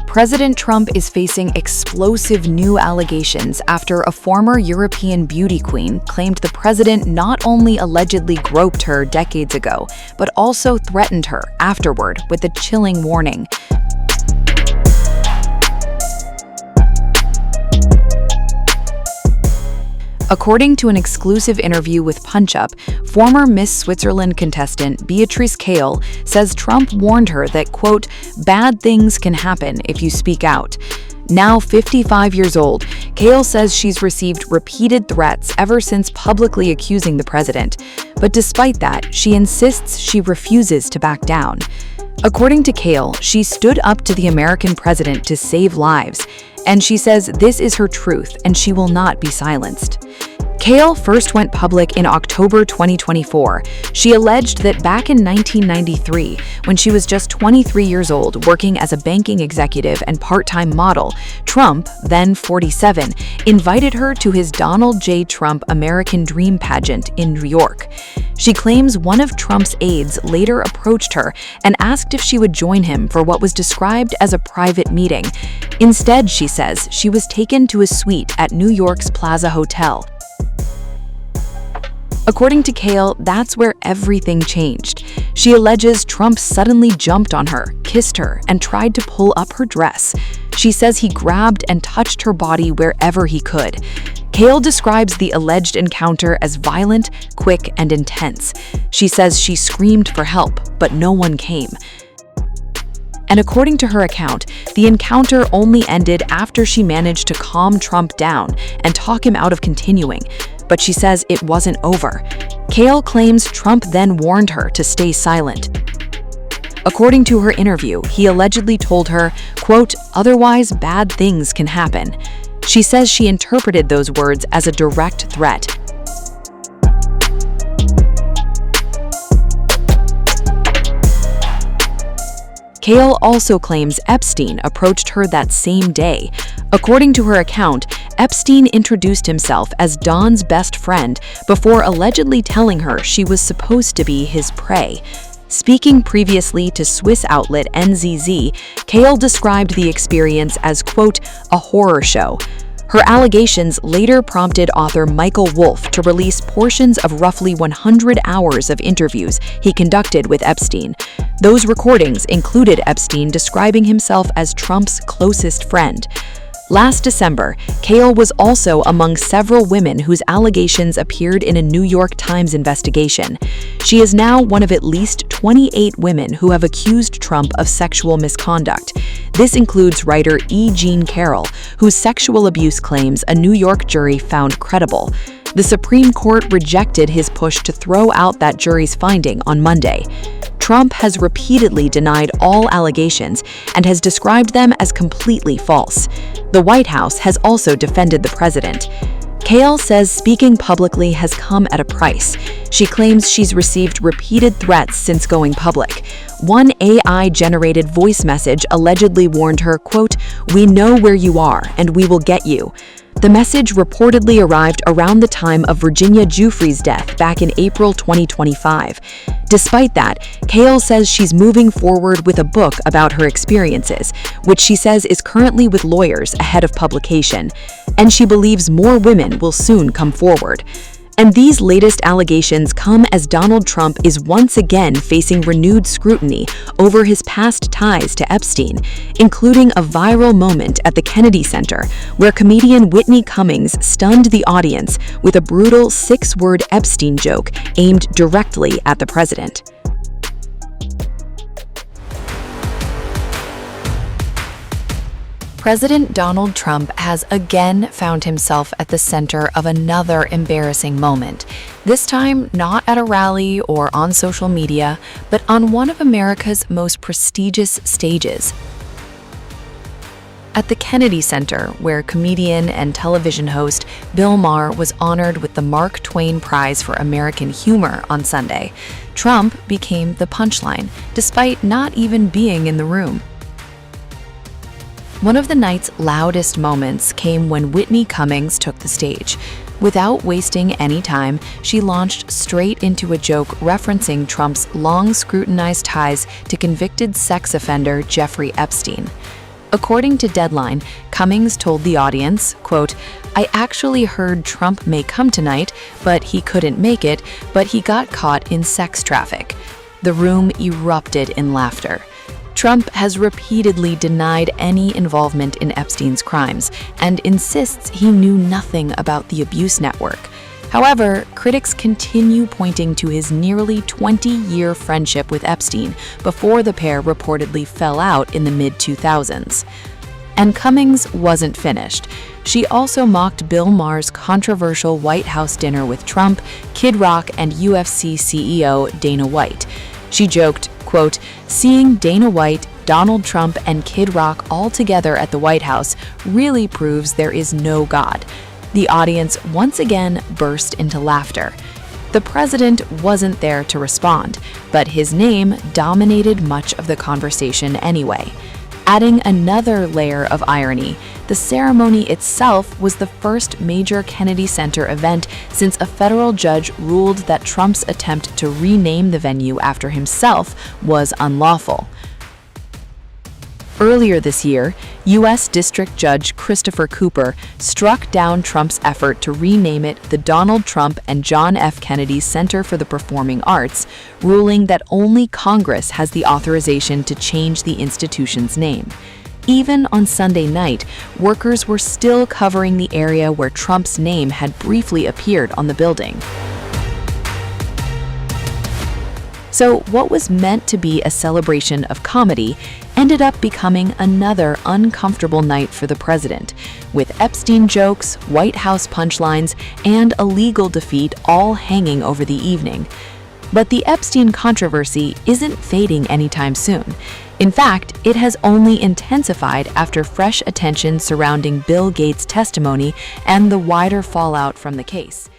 President Trump is facing explosive new allegations after a former European beauty queen claimed the president not only allegedly groped her decades ago, but also threatened her afterward with a chilling warning. According to an exclusive interview with Punch Up, former Miss Switzerland contestant Beatrice Keul says Trump warned her that, quote, "bad things can happen if you speak out." Now 55 years old, Keul says she's received repeated threats ever since publicly accusing the president. But despite that, she insists she refuses to back down. According to Keul, she stood up to the American president to save lives, and she says this is her truth and she will not be silenced. Keul first went public in October 2024. She alleged that back in 1993, when she was just 23 years old working as a banking executive and part-time model, Trump, then 47, invited her to his Donald J. Trump American Dream pageant in New York. She claims one of Trump's aides later approached her and asked if she would join him for what was described as a private meeting. Instead, she says, she was taken to a suite at New York's Plaza Hotel. According to Keul, that's where everything changed. She alleges Trump suddenly jumped on her, kissed her, and tried to pull up her dress. She says he grabbed and touched her body wherever he could. Keul describes the alleged encounter as violent, quick, and intense. She says she screamed for help, but no one came. And according to her account, the encounter only ended after she managed to calm Trump down and talk him out of continuing. But she says it wasn't over. Keul claims Trump then warned her to stay silent. According to her interview, he allegedly told her, quote, "otherwise bad things can happen." She says she interpreted those words as a direct threat. Keul also claims Epstein approached her that same day. According to her account, Epstein introduced himself as Dawn's best friend before allegedly telling her she was supposed to be his prey. Speaking previously to Swiss outlet NZZ, Keul described the experience as, quote, "a horror show." Her allegations later prompted author Michael Wolff to release portions of roughly 100 hours of interviews he conducted with Epstein. Those recordings included Epstein describing himself as Trump's closest friend. Last December, Keul was also among several women whose allegations appeared in a New York Times investigation. She is now one of at least 28 women who have accused Trump of sexual misconduct. This includes writer E. Jean Carroll, whose sexual abuse claims a New York jury found credible. The Supreme Court rejected his push to throw out that jury's finding on Monday. Trump has repeatedly denied all allegations and has described them as completely false. The White House has also defended the president. Keul says speaking publicly has come at a price. She claims she's received repeated threats since going public. One AI-generated voice message allegedly warned her, quote, "we know where you are and we will get you." The message reportedly arrived around the time of Virginia Giuffre's death back in April 2025. Despite that, Keul says she's moving forward with a book about her experiences, which she says is currently with lawyers ahead of publication, and she believes more women will soon come forward. And these latest allegations come as Donald Trump is once again facing renewed scrutiny over his past ties to Epstein, including a viral moment at the Kennedy Center, where comedian Whitney Cummings stunned the audience with a brutal 6-word Epstein joke aimed directly at the president. President Donald Trump has again found himself at the center of another embarrassing moment, this time not at a rally or on social media, but on one of America's most prestigious stages. At the Kennedy Center, where comedian and television host Bill Maher was honored with the Mark Twain Prize for American Humor on Sunday, Trump became the punchline, despite not even being in the room. One of the night's loudest moments came when Whitney Cummings took the stage. Without wasting any time, she launched straight into a joke referencing Trump's long-scrutinized ties to convicted sex offender Jeffrey Epstein. According to Deadline, Cummings told the audience, quote, "I actually heard Trump may come tonight, but he couldn't make it, but he got caught in sex traffic." The room erupted in laughter. Trump has repeatedly denied any involvement in Epstein's crimes and insists he knew nothing about the abuse network. However, critics continue pointing to his nearly 20-year friendship with Epstein before the pair reportedly fell out in the mid-2000s. And Cummings wasn't finished. She also mocked Bill Maher's controversial White House dinner with Trump, Kid Rock, and UFC CEO Dana White. She joked, quote, "Seeing Dana White, Donald Trump, and Kid Rock all together at the White House really proves there is no God." The audience once again burst into laughter. The president wasn't there to respond, but his name dominated much of the conversation anyway. Adding another layer of irony, the ceremony itself was the first major Kennedy Center event since a federal judge ruled that Trump's attempt to rename the venue after himself was unlawful. Earlier this year, U.S. District Judge Christopher Cooper struck down Trump's effort to rename it the Donald Trump and John F. Kennedy Center for the Performing Arts, ruling that only Congress has the authorization to change the institution's name. Even on Sunday night, workers were still covering the area where Trump's name had briefly appeared on the building. So what was meant to be a celebration of comedy ended up becoming another uncomfortable night for the president, with Epstein jokes, White House punchlines, and a legal defeat all hanging over the evening. But the Epstein controversy isn't fading anytime soon. In fact, it has only intensified after fresh attention surrounding Bill Gates' testimony and the wider fallout from the case.